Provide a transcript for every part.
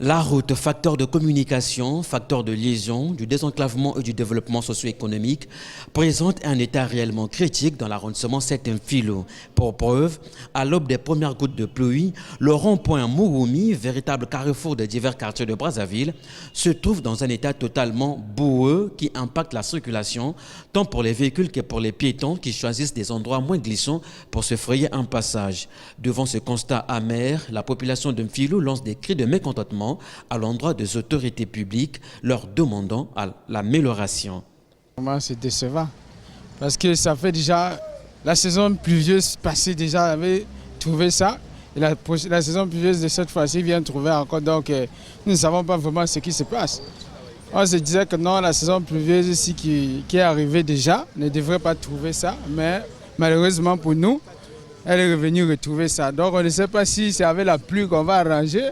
La route, facteur de communication, facteur de liaison, du désenclavement et du développement socio-économique, présente un état réellement critique dans l'arrondissement 7 Mfilo. Pour preuve, à l'aube des premières gouttes de pluie, le rond-point Mouroumi, véritable carrefour des divers quartiers de Brazzaville, se trouve dans un état totalement boueux qui impacte la circulation, tant pour les véhicules que pour les piétons qui choisissent des endroits moins glissants pour se frayer un passage. Devant ce constat amer, la population de Mfilo lance des cris de mécontentement à l'endroit des autorités publiques, leur demandant à l'amélioration. C'est décevant parce que ça fait déjà la saison pluvieuse passée déjà avait trouvé ça et la saison pluvieuse de cette fois-ci vient trouver encore, donc nous ne savons pas vraiment ce qui se passe. On se disait que non, la saison pluvieuse ici qui est arrivée déjà ne devrait pas trouver ça, mais malheureusement pour nous, elle est revenue retrouver ça. Donc on ne sait pas si c'est avec la pluie qu'on va arranger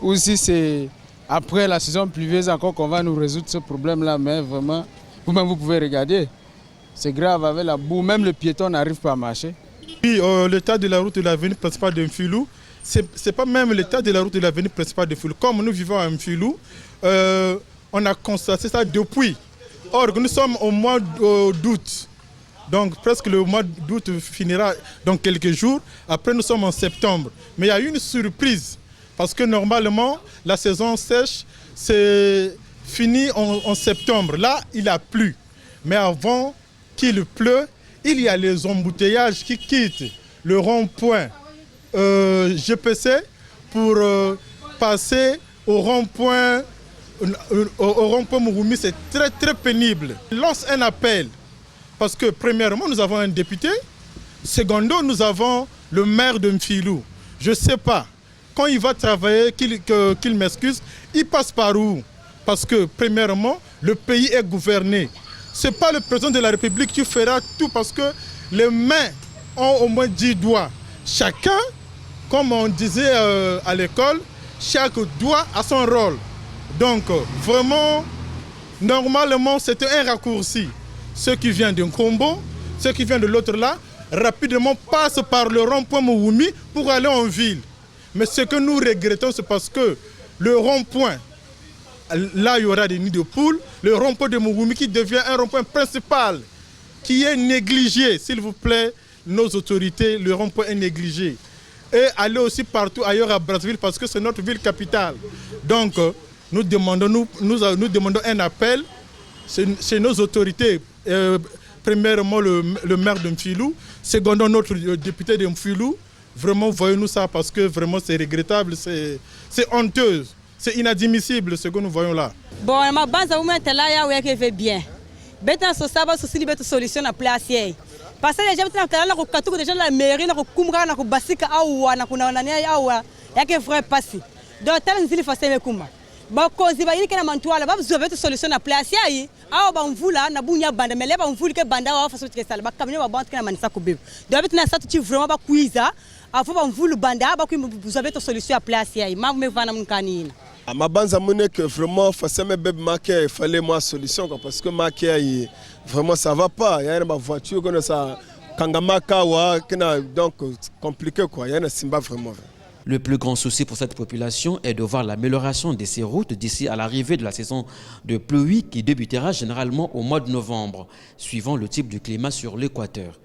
ou si c'est après la saison pluvieuse encore qu'on va nous résoudre ce problème-là. Mais vraiment, vous-même vous pouvez regarder, c'est grave avec la boue, même le piéton n'arrive pas à marcher. Oui, l'état de la route de l'avenue principale de Mfilo, c'est pas même l'état de la route de l'avenue principale de Mfilo. Comme nous vivons à Mfilo, on a constaté ça depuis. Or, nous sommes au mois d'août. Donc presque le mois d'août finira dans quelques jours. Après, nous sommes en septembre. Mais il y a eu une surprise. Parce que normalement, la saison sèche, c'est fini en septembre. Là, il a plu. Mais avant qu'il pleut, il y a les embouteillages qui quittent le rond-point GPC pour passer au rond-point Mouroumi. C'est très très pénible. Il lance un appel. Parce que premièrement, nous avons un député. Secondo, nous avons le maire de Mfilo. Je ne sais pas. Quand il va travailler, qu'il m'excuse, il passe par où? Parce que, premièrement, le pays est gouverné. Ce n'est pas le président de la République qui fera tout parce que les mains ont au moins 10 doigts. Chacun, comme on disait à l'école, chaque doigt a son rôle. Donc, vraiment, normalement, c'était un raccourci. Ceux qui viennent d'un combo, ceux qui viennent de l'autre là, rapidement passent par le rond-point Mouroumi pour aller en ville. Mais ce que nous regrettons, c'est parce que le rond-point, là il y aura des nids de poules, le rond-point de Mouroumi qui devient un rond-point principal, qui est négligé, s'il vous plaît, nos autorités, le rond-point est négligé. Et aller aussi partout ailleurs à Brazzaville parce que c'est notre ville capitale. Donc nous demandons un appel chez nos autorités, premièrement le maire de Mfilo, secondant notre député de Mfilo. Vraiment, voyons-nous ça parce que vraiment c'est regrettable, c'est honteux, c'est inadmissible ce que nous voyons là. Bon, ma base à vous mettre là, il y a bien. Maintenant, ça va se soucier de solution à placer. Parce que les gens qui sont là, les gens de la mairie, les Kumra, les Basika, il y a que vrai passé. Donc, tel que c'est fait comme bon, quand il va y avoir un manteau, vous avez une solution à placer. Ah, on vous là, na bunya banda, mais là, on vous que banda va faire ce que ça. Bah, comme nous, on va faire ça comme donc, maintenant, ça, tu vraiment pas quiza. Avant, on vous le banda, vous avez une solution à placer. Ma me va na mon canine. Ma banza monnaie que vraiment, forcément, il fallait moi solution parce que ma vraiment ça va pas. Il y a une voiture comme ça, kangamaka wa, donc compliqué quoi. Il y a une simba vraiment. Le plus grand souci pour cette population est de voir l'amélioration de ces routes d'ici à l'arrivée de la saison de pluie qui débutera généralement au mois de novembre, suivant le type de climat sur l'équateur.